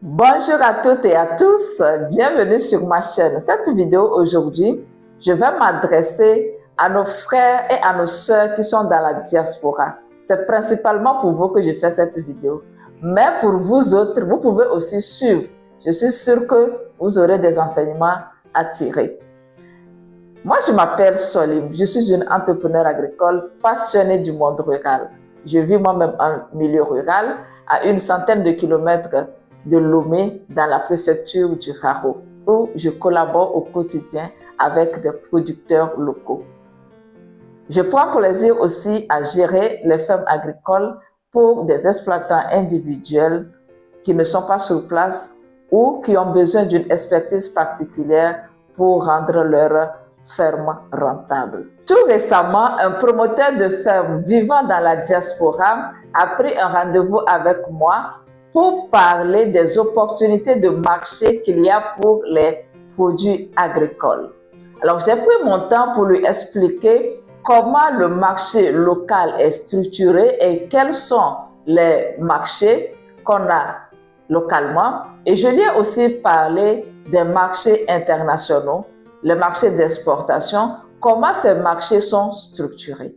Bonjour à toutes et à tous, bienvenue sur ma chaîne. Cette vidéo aujourd'hui, je vais m'adresser à nos frères et à nos sœurs qui sont dans la diaspora. C'est principalement pour vous que je fais cette vidéo. Mais pour vous autres, vous pouvez aussi suivre. Je suis sûre que vous aurez des enseignements à tirer. Moi, je m'appelle Solim, je suis une entrepreneure agricole passionnée du monde rural. Je vis moi-même en milieu rural, à une centaine de kilomètres de Lomé, dans la préfecture du Haro, où je collabore au quotidien avec des producteurs locaux. Je prends plaisir aussi à gérer les fermes agricoles pour des exploitants individuels qui ne sont pas sur place ou qui ont besoin d'une expertise particulière pour rendre leur ferme rentable. Tout récemment, un promoteur de ferme vivant dans la diaspora a pris un rendez-vous avec moi pour parler des opportunités de marché qu'il y a pour les produits agricoles. Alors, j'ai pris mon temps pour lui expliquer comment le marché local est structuré et quels sont les marchés qu'on a localement. Et je lui ai aussi parlé des marchés internationaux, les marchés d'exportation, comment ces marchés sont structurés.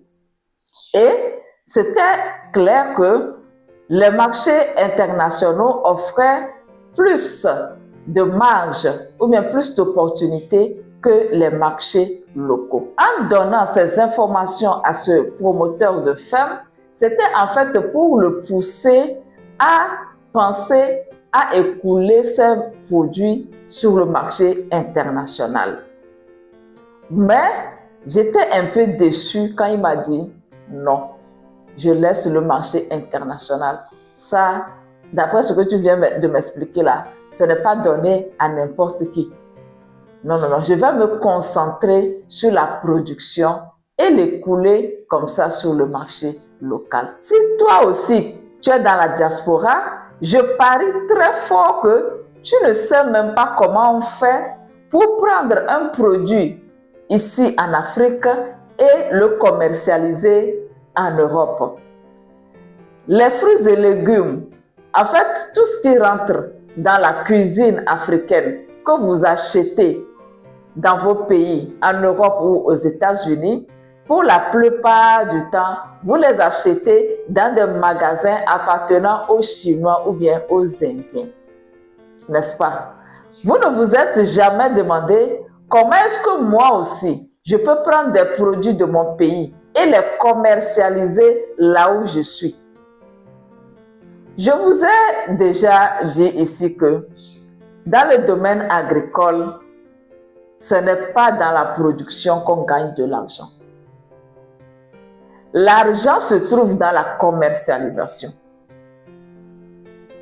Et c'était clair que les marchés internationaux offraient plus de marge ou bien plus d'opportunités que les marchés locaux. En donnant ces informations à ce promoteur de ferme, c'était en fait pour le pousser à penser à écouler ses produits sur le marché international. Mais j'étais un peu déçue quand il m'a dit non. Je laisse le marché international. Ça, d'après ce que tu viens de m'expliquer là, ce n'est pas donné à n'importe qui. Non, non, non. Je vais me concentrer sur la production et l'écouler comme ça sur le marché local. Si toi aussi, tu es dans la diaspora, je parie très fort que tu ne sais même pas comment on fait pour prendre un produit ici en Afrique et le commercialiser en Europe. Les fruits et légumes, en fait, tout ce qui rentre dans la cuisine africaine que vous achetez dans vos pays, en Europe ou aux États-Unis, pour la plupart du temps, vous les achetez dans des magasins appartenant aux Chinois ou bien aux Indiens. N'est-ce pas? Vous ne vous êtes jamais demandé comment est-ce que moi aussi, je peux prendre des produits de mon pays et les commercialiser là où je suis. Je vous ai déjà dit ici que dans le domaine agricole, ce n'est pas dans la production qu'on gagne de l'argent. L'argent se trouve dans la commercialisation.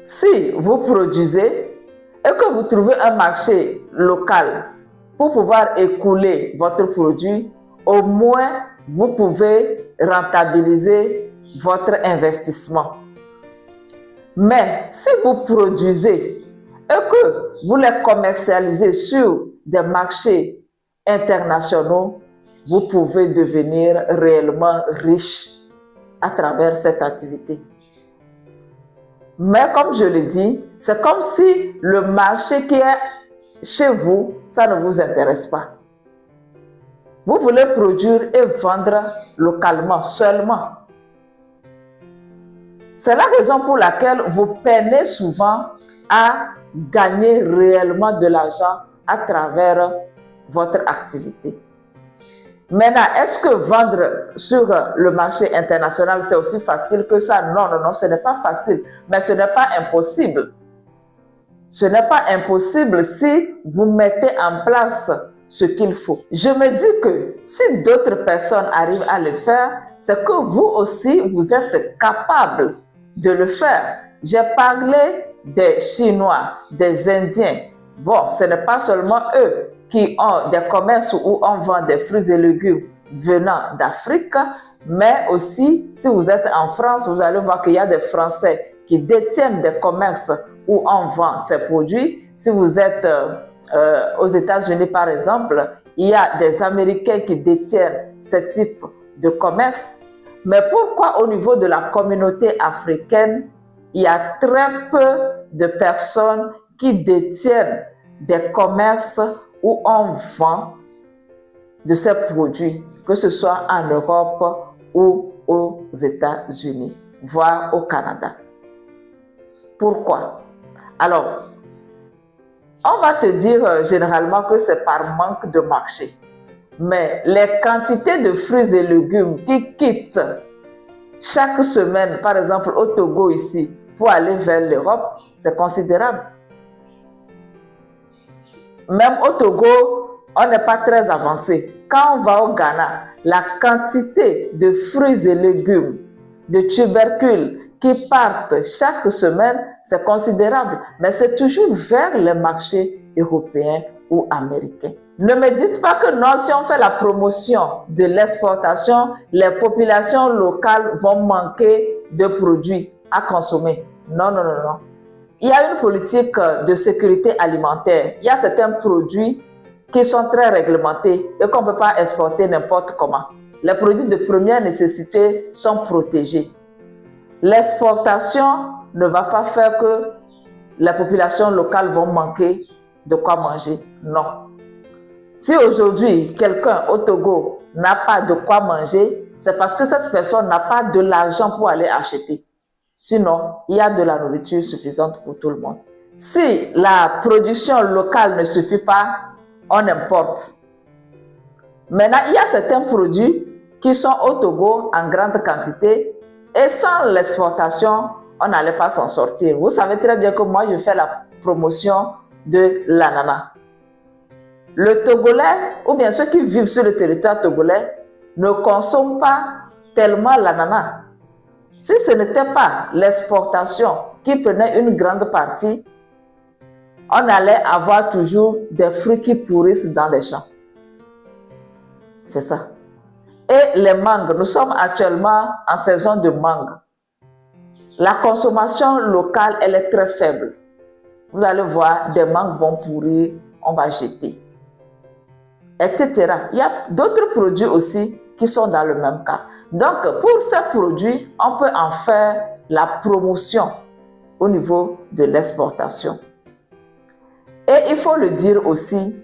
Si vous produisez et que vous trouvez un marché local pour pouvoir écouler votre produit, au moins vous pouvez rentabiliser votre investissement. Mais si vous produisez et que vous les commercialisez sur des marchés internationaux, vous pouvez devenir réellement riche à travers cette activité. Mais comme je le dis, c'est comme si le marché qui est chez vous, ça ne vous intéresse pas. Vous voulez produire et vendre localement seulement. C'est la raison pour laquelle vous peinez souvent à gagner réellement de l'argent à travers votre activité. Maintenant, est-ce que vendre sur le marché international, c'est aussi facile que ça? Non, non, non, ce n'est pas facile, mais ce n'est pas impossible. Ce n'est pas impossible si vous mettez en place ce qu'il faut. Je me dis que si d'autres personnes arrivent à le faire, c'est que vous aussi, vous êtes capable de le faire. J'ai parlé des Chinois, des Indiens. Bon, ce n'est pas seulement eux qui ont des commerces où on vend des fruits et légumes venant d'Afrique, mais aussi, si vous êtes en France, vous allez voir qu'il y a des Français qui détiennent des commerces où on vend ces produits. Si vous êtes aux États-Unis, par exemple, il y a des Américains qui détiennent ce type de commerce. Mais pourquoi au niveau de la communauté africaine, il y a très peu de personnes qui détiennent des commerces où on vend de ces produits, que ce soit en Europe ou aux États-Unis, voire au Canada. Pourquoi? Alors, on va te dire généralement que c'est par manque de marché. Mais les quantités de fruits et légumes qui quittent chaque semaine, par exemple au Togo ici, pour aller vers l'Europe, c'est considérable. Même au Togo, on n'est pas très avancé. Quand on va au Ghana, la quantité de fruits et légumes, de tubercules qui partent chaque semaine, c'est considérable. Mais c'est toujours vers les marchés européens ou américains. Ne me dites pas que non, si on fait la promotion de l'exportation, les populations locales vont manquer de produits à consommer. Non, non, non, non. Il y a une politique de sécurité alimentaire. Il y a certains produits qui sont très réglementés et qu'on ne peut pas exporter n'importe comment. Les produits de première nécessité sont protégés. L'exportation ne va pas faire que les populations locales vont manquer de quoi manger. Non. Si aujourd'hui, quelqu'un au Togo n'a pas de quoi manger, c'est parce que cette personne n'a pas de l'argent pour aller acheter. Sinon, il y a de la nourriture suffisante pour tout le monde. Si la production locale ne suffit pas, on importe. Maintenant, il y a certains produits qui sont au Togo en grande quantité et sans l'exportation, on n'allait pas s'en sortir. Vous savez très bien que moi, je fais la promotion de l'ananas. Le Togolais, ou bien ceux qui vivent sur le territoire togolais, ne consomment pas tellement l'ananas. Si ce n'était pas l'exportation qui prenait une grande partie, on allait avoir toujours des fruits qui pourrissent dans les champs. C'est ça. Et les mangues, nous sommes actuellement en saison de mangue. La consommation locale, elle est très faible. Vous allez voir, des mangues vont pourrir, on va jeter, etc. Il y a d'autres produits aussi qui sont dans le même cas. Donc, pour ces produits, on peut en faire la promotion au niveau de l'exportation. Et il faut le dire aussi,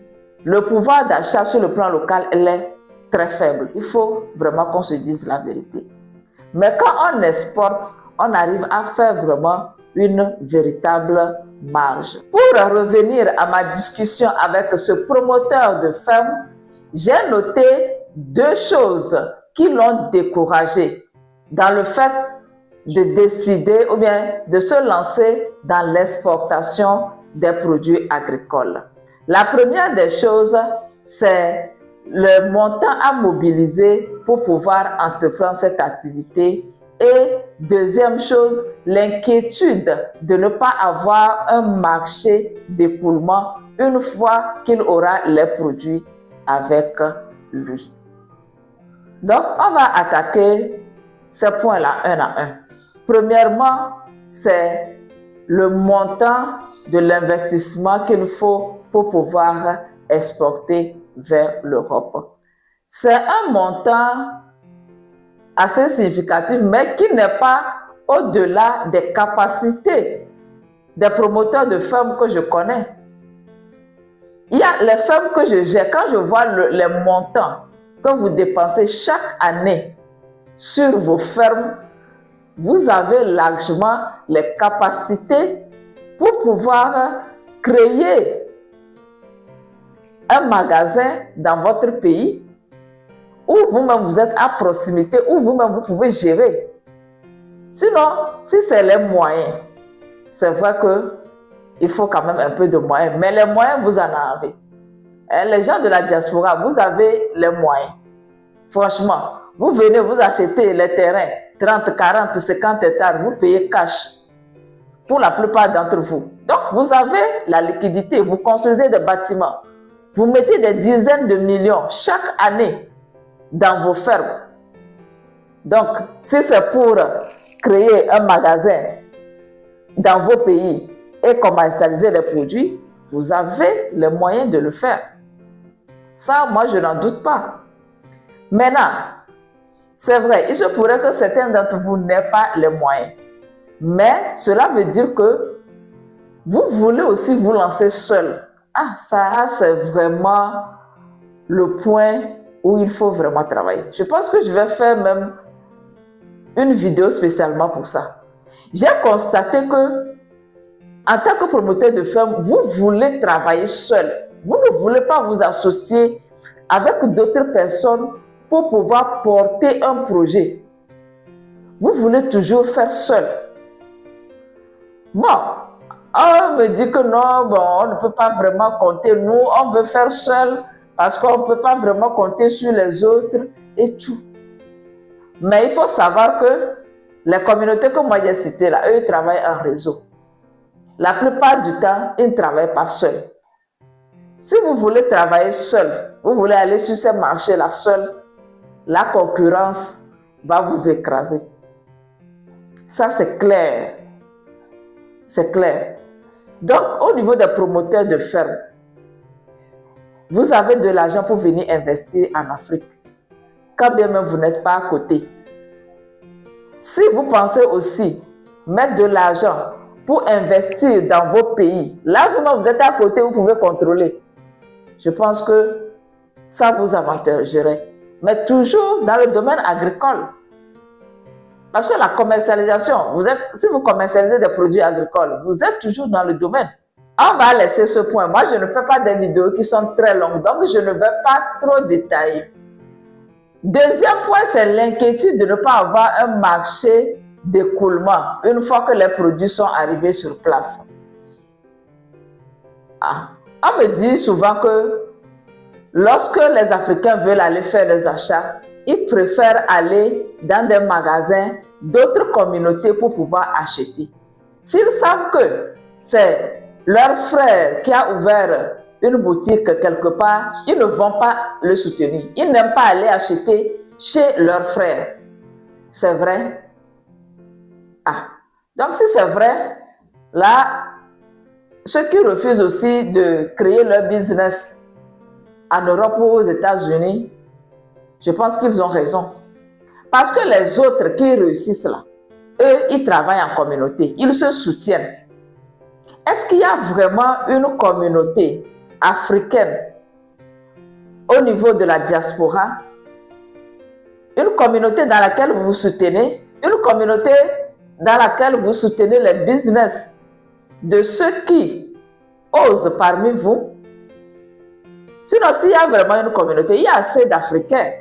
le pouvoir d'achat sur le plan local, elle est très faible. Il faut vraiment qu'on se dise la vérité. Mais quand on exporte, on arrive à faire vraiment une véritable marge. Pour revenir à ma discussion avec ce promoteur de ferme, j'ai noté deux choses qui l'ont découragé dans le fait de décider ou bien de se lancer dans l'exportation des produits agricoles. La première des choses, c'est le montant à mobiliser pour pouvoir entreprendre cette activité. Et deuxième chose, l'inquiétude de ne pas avoir un marché d'écoulement une fois qu'il aura les produits avec lui. Donc, on va attaquer ces points-là un à un. Premièrement, c'est le montant de l'investissement qu'il faut pour pouvoir exporter vers l'Europe. C'est un montant assez significatif, mais qui n'est pas au-delà des capacités des promoteurs de fermes que je connais. Il y a les fermes que je gère, quand je vois les montants que vous dépensez chaque année sur vos fermes, vous avez largement les capacités pour pouvoir créer un magasin dans votre pays où vous-même vous êtes à proximité, où vous-même vous pouvez gérer. Sinon, si c'est les moyens, c'est vrai qu'il faut quand même un peu de moyens, mais les moyens, vous en avez. Les gens de la diaspora, vous avez les moyens. Franchement, vous venez, vous achetez les terrains, 30, 40, 50 hectares, vous payez cash pour la plupart d'entre vous. Donc, vous avez la liquidité, vous construisez des bâtiments, vous mettez des dizaines de millions chaque année dans vos fermes. Donc, si c'est pour créer un magasin dans vos pays et commercialiser les produits, vous avez les moyens de le faire. Ça, moi, je n'en doute pas. Maintenant, c'est vrai, il se pourrait que certains d'entre vous n'aient pas les moyens. Mais cela veut dire que vous voulez aussi vous lancer seul. Ah, ça, c'est vraiment le point où il faut vraiment travailler. Je pense que je vais faire même une vidéo spécialement pour ça. J'ai constaté que, en tant que promoteur de ferme, vous voulez travailler seul. Vous ne voulez pas vous associer avec d'autres personnes pour pouvoir porter un projet. Vous voulez toujours faire seul. Bon, on me dit que non, bon, on ne peut pas vraiment compter. Nous, on veut faire seul parce qu'on ne peut pas vraiment compter sur les autres et tout. Mais il faut savoir que les communautés que moi j'ai citées là, eux, ils travaillent en réseau. La plupart du temps, ils ne travaillent pas seuls. Si vous voulez travailler seul, vous voulez aller sur ces marchés-là seul, la concurrence va vous écraser. Ça, c'est clair. C'est clair. Donc, au niveau des promoteurs de ferme, vous avez de l'argent pour venir investir en Afrique, quand bien même vous n'êtes pas à côté. Si vous pensez aussi mettre de l'argent pour investir dans vos pays, là, vous êtes à côté, vous pouvez contrôler. Je pense que ça vous avantagerait. Mais toujours dans le domaine agricole. Parce que la commercialisation, si vous commercialisez des produits agricoles, vous êtes toujours dans le domaine. On va laisser ce point. Moi, je ne fais pas des vidéos qui sont très longues, donc je ne vais pas trop détailler. Deuxième point, c'est l'inquiétude de ne pas avoir un marché d'écoulement une fois que les produits sont arrivés sur place. Ah. On me dit souvent que lorsque les Africains veulent aller faire des achats, ils préfèrent aller dans des magasins d'autres communautés pour pouvoir acheter. S'ils savent que c'est leur frère qui a ouvert une boutique quelque part, ils ne vont pas le soutenir. Ils n'aiment pas aller acheter chez leur frère. C'est vrai? Ah. Donc si c'est vrai, là, ceux qui refusent aussi de créer leur business en Europe ou aux États-Unis, je pense qu'ils ont raison. Parce que les autres qui réussissent là, eux, ils travaillent en communauté, ils se soutiennent. Est-ce qu'il y a vraiment une communauté africaine au niveau de la diaspora? Une communauté dans laquelle vous vous soutenez, une communauté dans laquelle vous soutenez les business de ceux qui osent parmi vous? Sinon, s'il y a vraiment une communauté, il y a assez d'Africains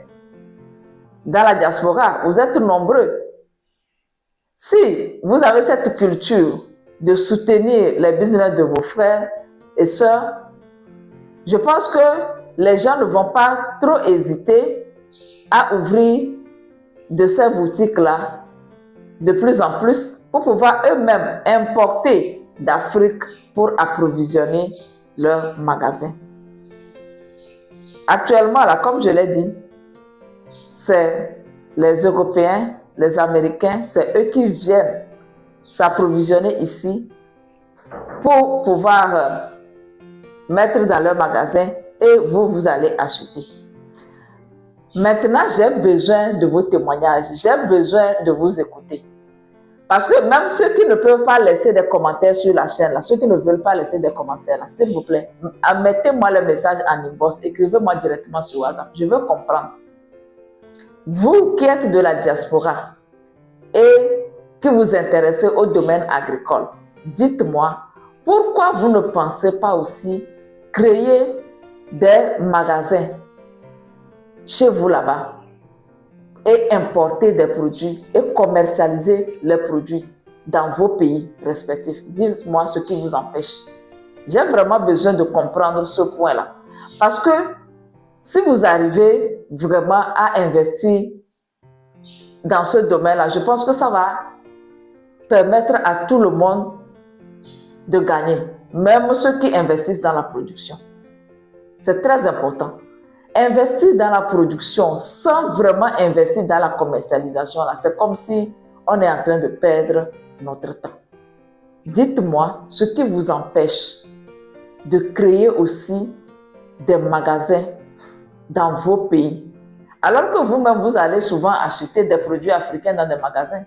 dans la diaspora. Vous êtes nombreux. Si vous avez cette culture de soutenir les business de vos frères et sœurs, je pense que les gens ne vont pas trop hésiter à ouvrir de ces boutiques-là de plus en plus pour pouvoir eux-mêmes importer d'Afrique pour approvisionner leurs magasins. Actuellement, là, comme je l'ai dit, c'est les Européens, les Américains, c'est eux qui viennent s'approvisionner ici pour pouvoir mettre dans leur magasin et vous allez acheter. Maintenant, j'ai besoin de vos témoignages, j'ai besoin de vous écouter. Parce que même ceux qui ne peuvent pas laisser des commentaires sur la chaîne, là, ceux qui ne veulent pas laisser des commentaires, s'il vous plaît, mettez-moi le message en inbox, écrivez-moi directement sur WhatsApp, je veux comprendre. Vous qui êtes de la diaspora et qui vous intéressez au domaine agricole, dites-moi pourquoi vous ne pensez pas aussi créer des magasins chez vous là-bas et importer des produits et commercialiser les produits dans vos pays respectifs. Dites-moi ce qui vous empêche. J'ai vraiment besoin de comprendre ce point-là. Parce que si vous arrivez vraiment à investir dans ce domaine-là, je pense que ça va permettre à tout le monde de gagner, même ceux qui investissent dans la production. C'est très important. Investir dans la production sans vraiment investir dans la commercialisation, c'est comme si on est en train de perdre notre temps. Dites-moi ce qui vous empêche de créer aussi des magasins dans vos pays. Alors que vous-même, vous allez souvent acheter des produits africains dans des magasins.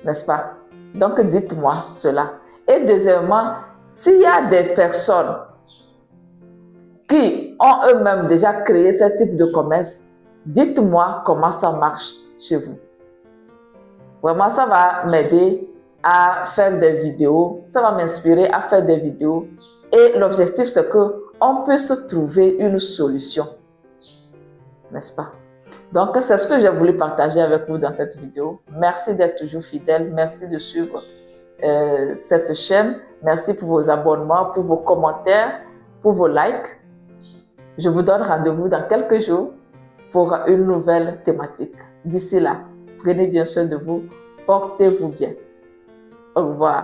n'est-ce pas? Donc, dites-moi cela. Et deuxièmement, s'il y a des personnes qui ont eux-mêmes déjà créé ce type de commerce, dites-moi comment ça marche chez vous. Vraiment, ça va m'aider à faire des vidéos, ça va m'inspirer à faire des vidéos. Et l'objectif, c'est qu'on puisse trouver une solution, n'est-ce pas? Donc, c'est ce que j'ai voulu partager avec vous dans cette vidéo. Merci d'être toujours fidèle, merci de suivre cette chaîne. Merci pour vos abonnements, pour vos commentaires, pour vos likes. Je vous donne rendez-vous dans quelques jours pour une nouvelle thématique. D'ici là, prenez bien soin de vous, portez-vous bien. Au revoir.